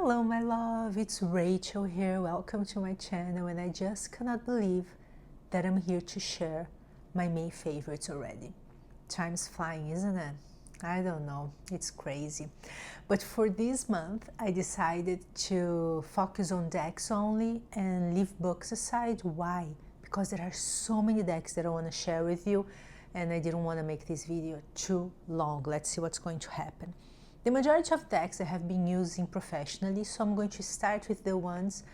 Hello my love, it's Rachel here. Welcome to my channel, and I just cannot believe that I'm here to share my May favorites already. Time's flying, isn't it? I don't know, it's crazy. But for this month, I decided to focus on decks only and leave books aside. Why? Because there are so many decks that I want to share with you, and I didn't want to make this video too long. Let's see what's going to happen. The majority of decks I have been using professionally, so I'm going to start with the ones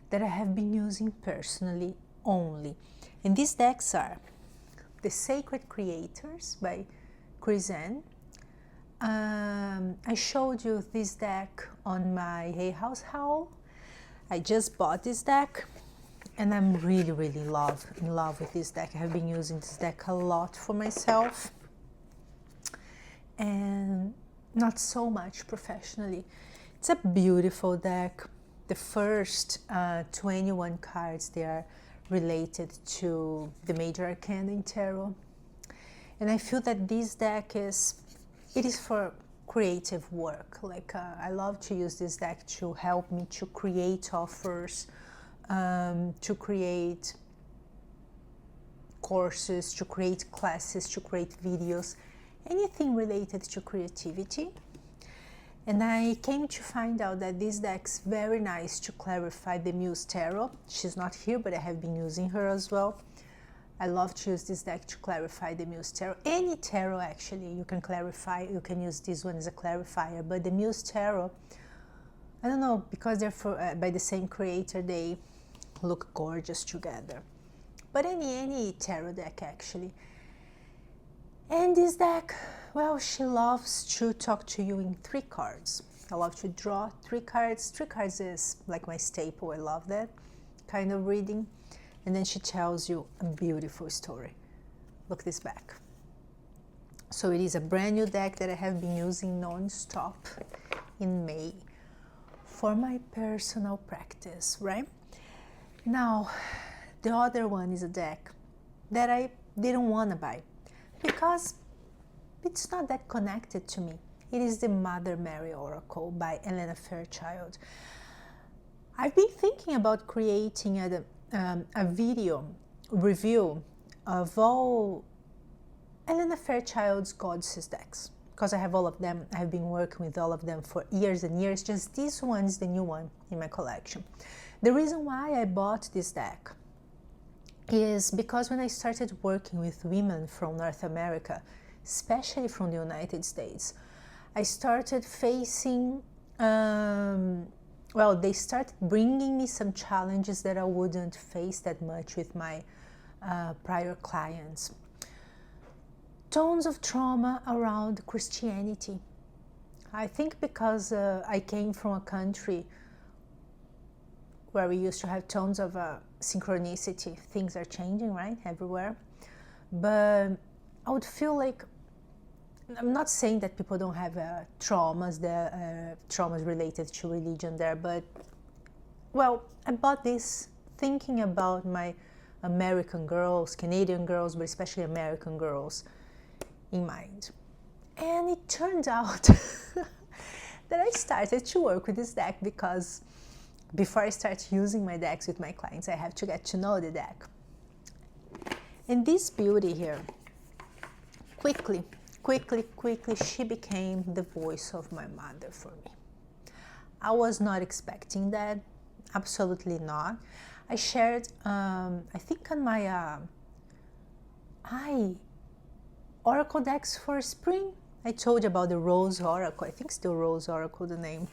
that I have been using personally only. And these decks are the Sacred Creators by Chris. I showed you this deck on my Hay House haul. I just bought this deck and I'm really in love with this deck. I have been using this deck a lot for myself and not so much professionally. It's a beautiful deck. The first 21 cards, they are related to the major arcana in tarot, and I feel that this deck is for creative work. Like I love to use this deck to help me to create offers, to create courses, to create classes, to create videos, anything related to creativity. And I came to find out that this deck's very nice to clarify the Muse Tarot. She's not here, but I have been using her as well. I love to use this deck to clarify the Muse Tarot. Any tarot, actually, you can clarify. You can use this one as a clarifier. But the Muse Tarot, I don't know, because they're by the same creator, they look gorgeous together. But any tarot deck, actually. And this deck, well, she loves to talk to you in 3 cards. I love to draw 3 cards. 3 cards is like my staple. I love that kind of reading. And then she tells you a beautiful story. Look this back. So it is a brand new deck that I have been using non-stop in May for my personal practice, right? Now, the other one is a deck that I didn't want to buy, because it's not that connected to me. It is the Mother Mary Oracle by Elena Fairchild. I've been thinking about creating a video review of all Elena Fairchild's Goddesses decks, because I have all of them. I have been working with all of them for years and years. Just this one is the new one in my collection. The reason why I bought this deck is because when I started working with women from North America, especially from the United States, I started facing, well, they started bringing me some challenges that I wouldn't face that much with my prior clients. Tons of trauma around Christianity. I think because I came from a country where we used to have tons of synchronicity. Things are changing, right, everywhere. But I would feel like, I'm not saying that people don't have traumas related to religion there, but, well, I bought this thinking about my American girls, Canadian girls, but especially American girls in mind. And it turned out that I started to work with this deck because before I start using my decks with my clients, I have to get to know the deck. And this beauty here, quickly, she became the voice of my mother for me. I was not expecting that, absolutely not. I shared, I think on my Oracle decks for spring, I told you about the Rose Oracle, I think still Rose Oracle the name,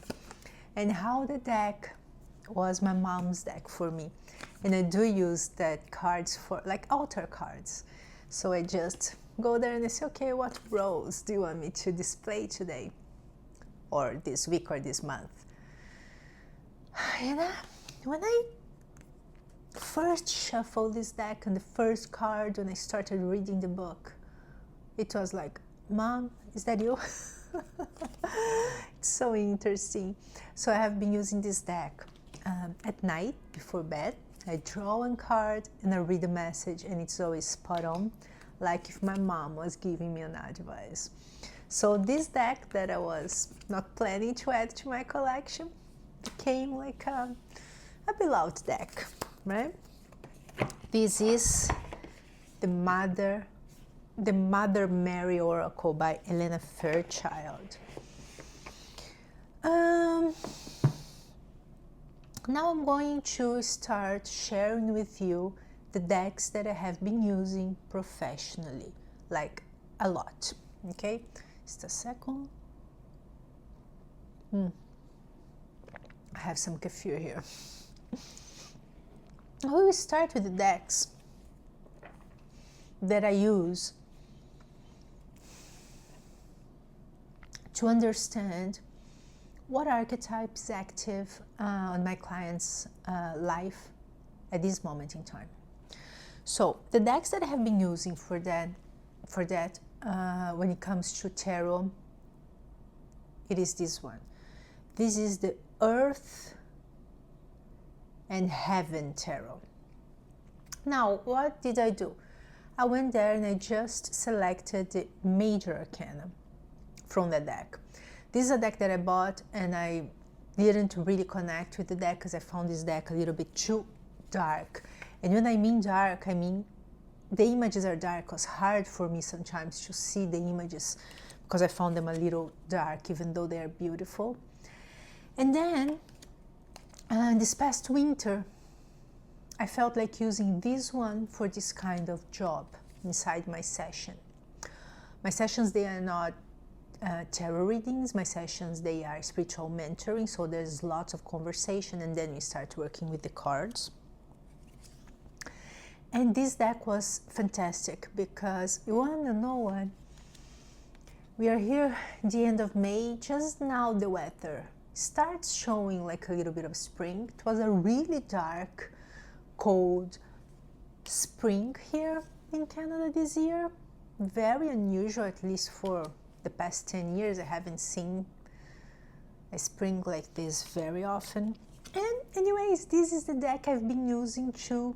and how the deck was my mom's deck for me. And I do use that cards for like altar cards. So I just go there and I say, okay, what rose do you want me to display today? Or this week or this month? And when I first shuffled this deck and the first card, when I started reading the book, it was like, Mom, is that you? It's so interesting. So I have been using this deck at night before bed. I draw one card and I read a message, and it's always spot on, like if my mom was giving me an advice. So this deck that I was not planning to add to my collection, became like a beloved deck, right? This is the Mother Mary Oracle by Elena Fairchild. Now I'm going to start sharing with you the decks that I have been using professionally, like a lot, okay? Just a second. I have some kefir here. We will start with the decks that I use to understand what archetype is active on my client's life at this moment in time. So the decks that I have been using for that when it comes to tarot, it is this one. This is the Earth and Heaven Tarot. Now, what did I do? I went there and I just selected the major arcana from the deck. This is a deck that I bought and I didn't really connect with the deck because I found this deck a little bit too dark. And when I mean dark, I mean the images are dark. It was hard for me sometimes to see the images because I found them a little dark, even though they are beautiful. And then this past winter, I felt like using this one for this kind of job inside my session. My sessions, they are not tarot readings. My sessions, they are spiritual mentoring, so there's lots of conversation and then we start working with the cards. And this deck was fantastic because you want to know what? We are here at the end of May. Just now the weather starts showing like a little bit of spring. It was a really dark, cold spring here in Canada this year. Very unusual, at least for the past 10 years. I haven't seen a spring like this very often. And anyways, this is the deck I've been using to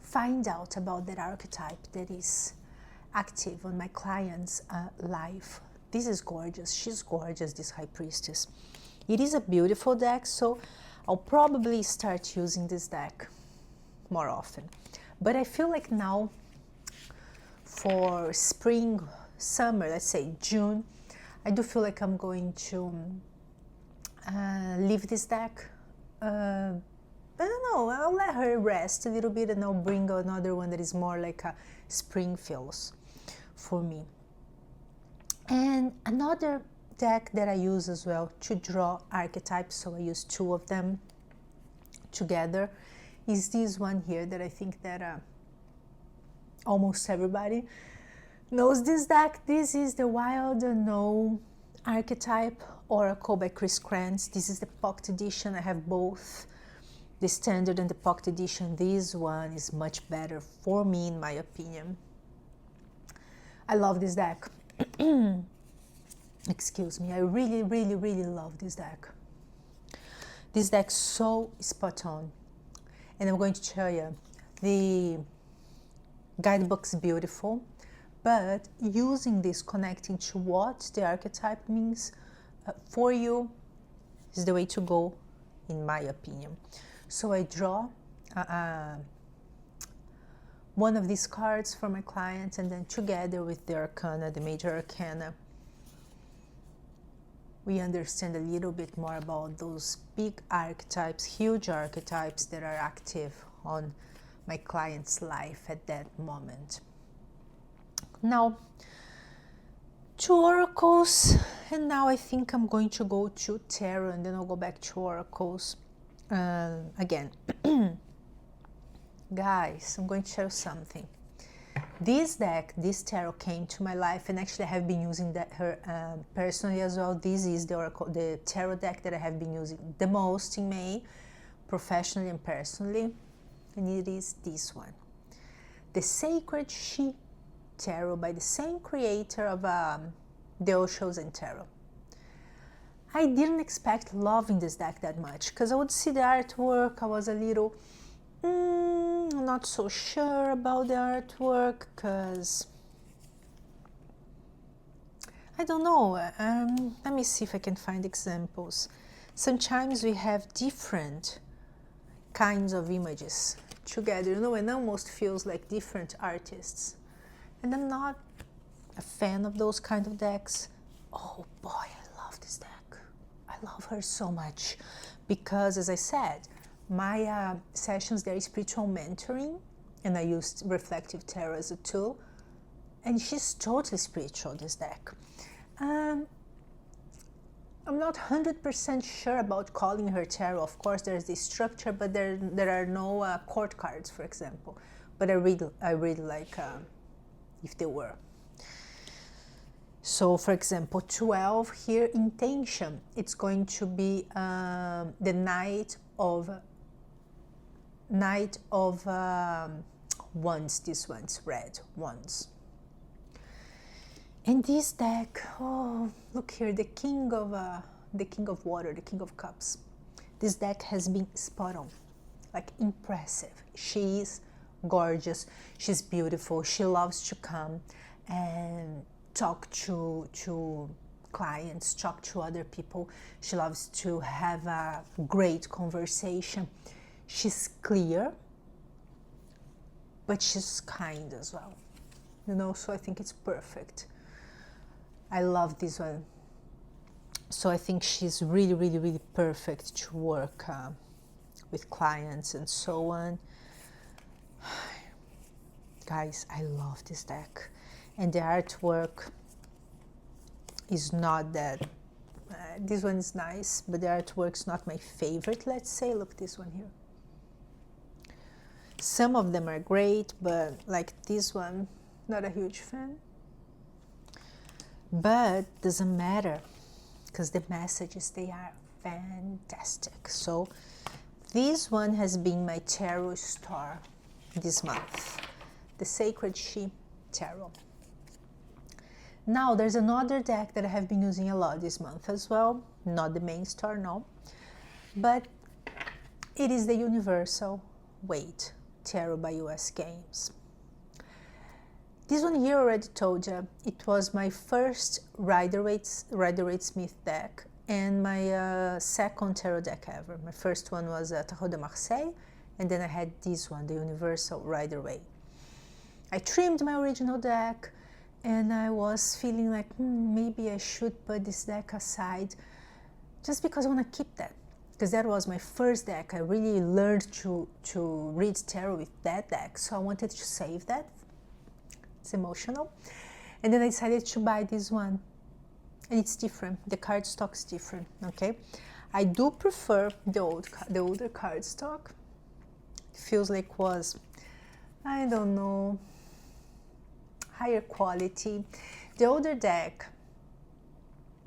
find out about that archetype that is active on my client's life. This is gorgeous. She's gorgeous, this High Priestess. It is a beautiful deck, so I'll probably start using this deck more often. But I feel like now for spring, summer, let's say June, I do feel like I'm going to leave this deck. I don't know, I'll let her rest a little bit and I'll bring another one that is more like a spring feels for me. And another deck that I use as well to draw archetypes, so I use two of them together, is this one here that I think that almost everybody knows this deck. This is the Wild Unknown Archetype Oracle by Chris Krantz. This is the pocket edition. I have both, the standard and the pocket edition. This one is much better for me, in my opinion. I love this deck. Excuse me, I really, really, really love this deck. This deck's so spot on. And I'm going to tell you, the guidebook's beautiful, but using this, connecting to what the archetype means for you is the way to go, in my opinion. So I draw one of these cards for my client, and then together with the arcana, the major arcana, we understand a little bit more about those big archetypes, huge archetypes that are active on my client's life at that moment. Now, two oracles, and now I think I'm going to go to tarot, and then I'll go back to oracles again. Guys, I'm going to share something. This deck, this tarot, came to my life, and actually I have been using her personally as well. This is the oracle, the tarot deck that I have been using the most in May, professionally and personally, and it is this one, the Sacred She Tarot by the same creator of the Osho's and Tarot. I didn't expect loving this deck that much because I would see the artwork. I was a little not so sure about the artwork because I don't know. Let me see if I can find examples. sometimes we have different kinds of images together, you know, and almost feels like different artists. And I'm not a fan of those kind of decks. Oh boy, I love this deck. I love her so much because, as I said, my sessions, there is spiritual mentoring, and I used reflective tarot as a tool, and she's totally spiritual, this deck. I'm not 100% sure about calling her tarot. Of course, there's this structure, but there are no court cards, for example. But I really like if they were. So, for example, 12 here, intention. It's going to be the Knight of Wands. This one's red wands. And this deck, oh, look here, the King of Water, the King of Cups. This deck has been spot on, like impressive. She is gorgeous. She's beautiful. She loves to come and talk to clients, talk to other people. She loves to have a great conversation. She's clear, but she's kind as well, you know, so I think it's perfect. I love this one. So I think she's really, really, really perfect to work with clients and so on. Guys, I love this deck. And the artwork is not that, this one is nice, but the artwork's not my favorite, let's say. Look, this one here. Some of them are great, but like this one, not a huge fan. But doesn't matter, because the messages, they are fantastic. So this one has been my tarot star this month, the Sacred She Tarot. Now there's another deck that I have been using a lot this month as well, not the main star, no, but it is the Universal Waite Tarot by US Games. This one here, already told you, it was my first Rider-Waite-Smith deck and my second tarot deck ever. My first one was Tarot de Marseille, and then I had this one, the Universal Rider-Waite. I trimmed my original deck, and I was feeling like maybe I should put this deck aside, just because I want to keep that, because that was my first deck. I really learned to read tarot with that deck, so I wanted to save that. It's emotional. And then I decided to buy this one, and it's different. The cardstock's different, okay? I do prefer the older cardstock. It feels like was, I don't know, higher quality. The older deck,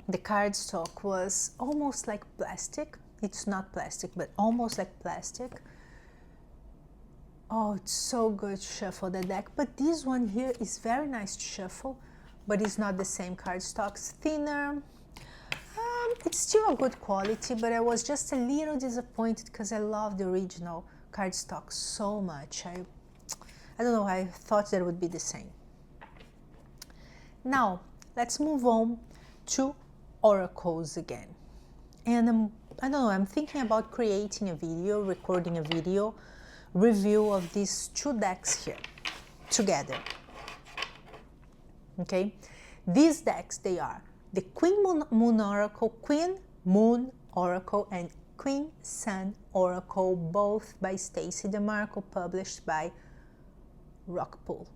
the cardstock was almost like plastic. It's not plastic, but almost like plastic. Oh, it's so good to shuffle the deck. But this one here is very nice to shuffle, but it's not the same cardstock. It's thinner. It's still a good quality, but I was just a little disappointed because I love the original cardstock so much. I don't know, I thought that would be the same. Now, let's move on to oracles again. And I don't know, I'm thinking about creating a video, recording a video, review of these two decks here together. Okay, these decks, they are the Queen Moon Oracle, and Queen Sun Oracle, both by Stacey DeMarco, published by Rockpool.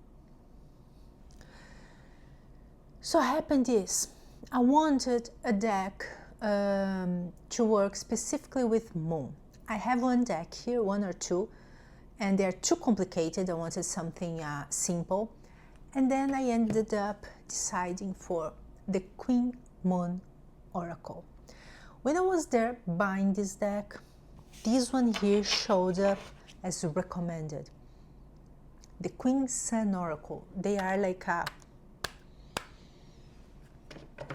So what happened is, I wanted a deck to work specifically with Moon. I have one deck here, one or two, and they're too complicated. I wanted something simple. And then I ended up deciding for the Queen Moon Oracle. When I was there buying this deck, this one here showed up as recommended. The Queen Sun Oracle, they are like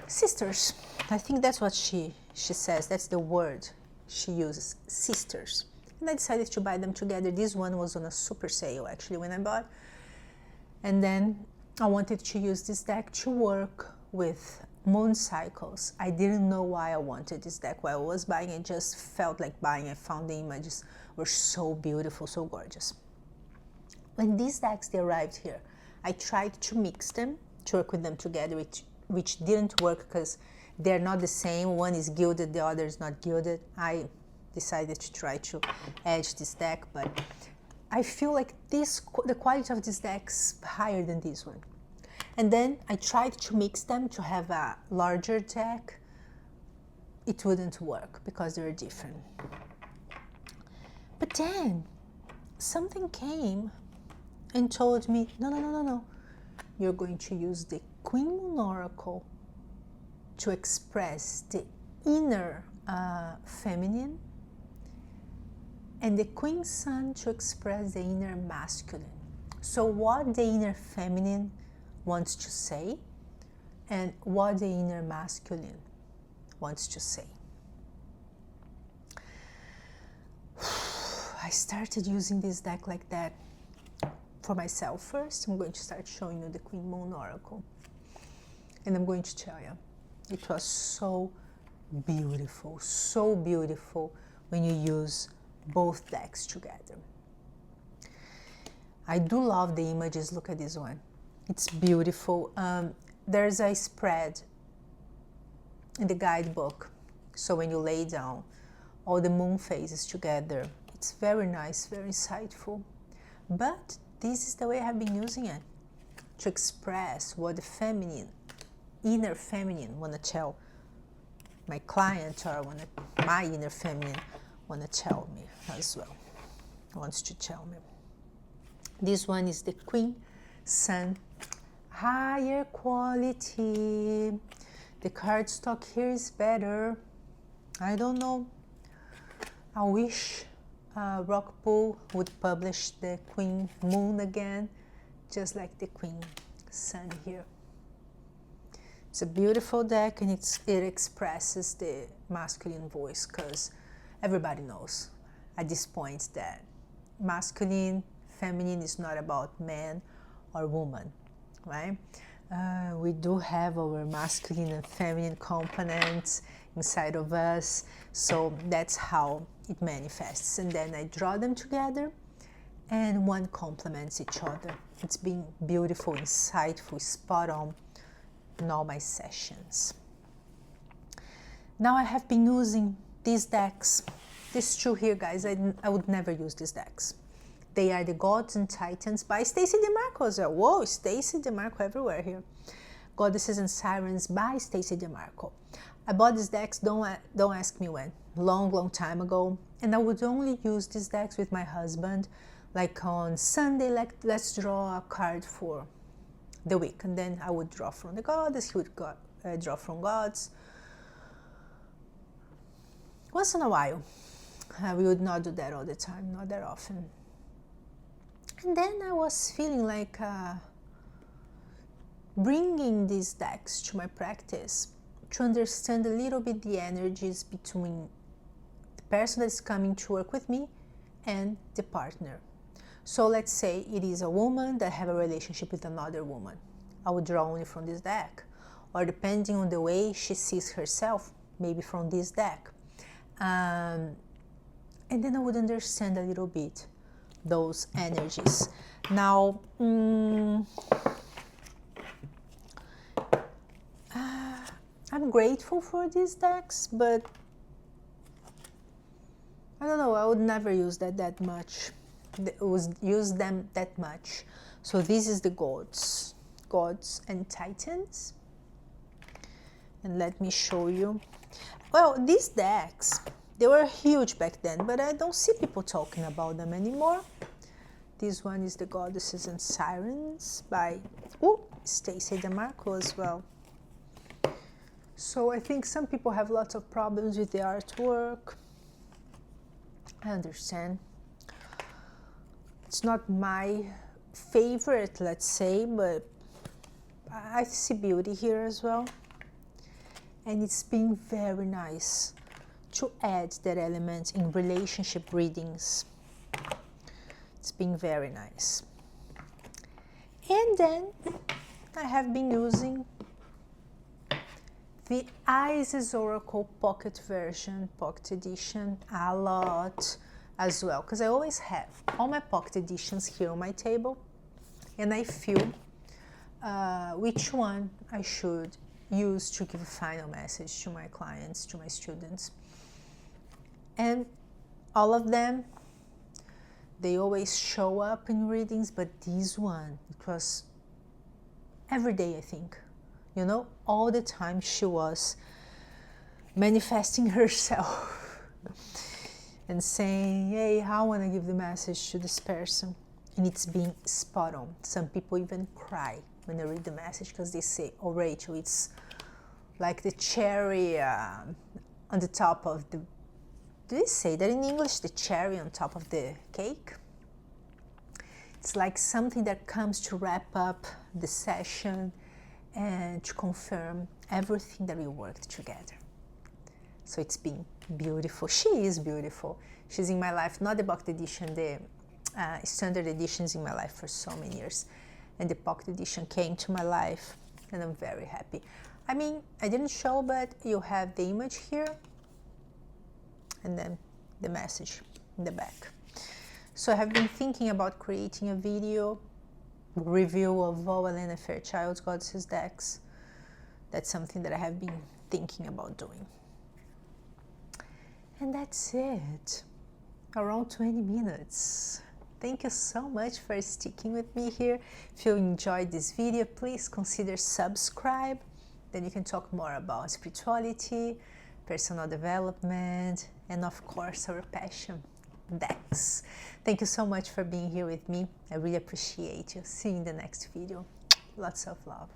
sisters. I think that's what she says. That's the word she uses, sisters. And I decided to buy them together. This one was on a super sale actually when I bought. And then I wanted to use this deck to work with moon cycles. I didn't know why I wanted this deck. While I was buying, I just felt like buying. I found the images were so beautiful, so gorgeous. When these decks, they arrived here, I tried to mix them, to work with them together, which didn't work because they're not the same. One is gilded, the other is not gilded. I decided to try to edge this deck, but I feel like the quality of this deck's higher than this one. And then I tried to mix them to have a larger deck. It wouldn't work because they were different. But then something came and told me, no. You're going to use the Queen Moon Oracle to express the inner feminine, and the Queen Sun to express the inner masculine. So what the inner feminine wants to say and what the inner masculine wants to say. I started using this deck like that for myself first. I'm going to start showing you the Queen Moon Oracle. And I'm going to tell you, it was so beautiful when you use both decks together. I do love the images. Look at this one. It's beautiful. There's a spread in the guidebook. So when you lay down all the moon phases together, it's very nice, very insightful. But this is the way I have been using it, to express what the feminine, inner feminine, want to tell my client, or my inner feminine want to tell me as well, wants to tell me. This one is the Queen Sun, higher quality. The cardstock here is better. I don't know. I wish Rockpool would publish the Queen Moon again, just like the Queen Sun here. It's a beautiful deck, and it expresses the masculine voice, because everybody knows at this point that masculine, feminine is not about man or woman, right? We do have our masculine and feminine components inside of us, so that's how it manifests. And then I draw them together, and one complements each other. It's been beautiful, insightful, spot on in all my sessions. Now I have been using these decks. These two here, guys, I would never use these decks. They are the Gods and Titans by Stacey DeMarco as well. Whoa, Stacey DeMarco everywhere here. Goddesses and Sirens by Stacey DeMarco. I bought these decks, don't ask me when, long time ago. And I would only use these decks with my husband, like on Sunday, like let's draw a card for the week. And then I would draw from the goddess, he would draw from gods. Once in a while. We would not do that all the time, not that often. And then I was feeling like bringing these decks to my practice to understand a little bit the energies between the person that's coming to work with me and the partner. So let's say it is a woman that have a relationship with another woman. I would draw only from this deck. Or depending on the way she sees herself, maybe from this deck. And then I would understand a little bit those energies. Now, I'm grateful for these decks, but I don't know, I would never use that much. Use them that much. So this is the Gods and Titans. And let me show you. Well, these decks, they were huge back then, but I don't see people talking about them anymore. This one is the Goddesses and Sirens by Stacey DeMarco as well. So I think some people have lots of problems with the artwork. I understand. It's not my favorite, let's say, but I see beauty here as well. And it's been very nice to add that element in relationship readings. It's been very nice. And then I have been using the Isis Oracle Pocket version, Pocket Edition, a lot as well, because I always have all my Pocket Editions here on my table, and I feel which one I should use to give a final message to my clients, to my students. And all of them, they always show up in readings, but this one, it was every day, I think. You know, all the time she was manifesting herself and saying, hey, I want to give the message to this person. And it's being spot on. Some people even cry when they read the message because they say, oh, Rachel, it's like the cherry on the top of the, do they say that in English, the cherry on top of the cake? It's like something that comes to wrap up the session and to confirm everything that we worked together. So it's been beautiful. She is beautiful. She's in my life, not the Pocket Edition, the standard editions in my life for so many years. And the Pocket Edition came to my life, and I'm very happy. I mean, I didn't show, but you have the image here, and then the message in the back. So I have been thinking about creating a video review of all Elena Fairchild's Goddesses decks. That's something that I have been thinking about doing. And that's it. Around 20 minutes. Thank you so much for sticking with me here. If you enjoyed this video, please consider subscribe. Then you can talk more about spirituality, personal development, and of course our passion, decks. Thank you so much for being here with me. I really appreciate you. See you in the next video. Lots of love.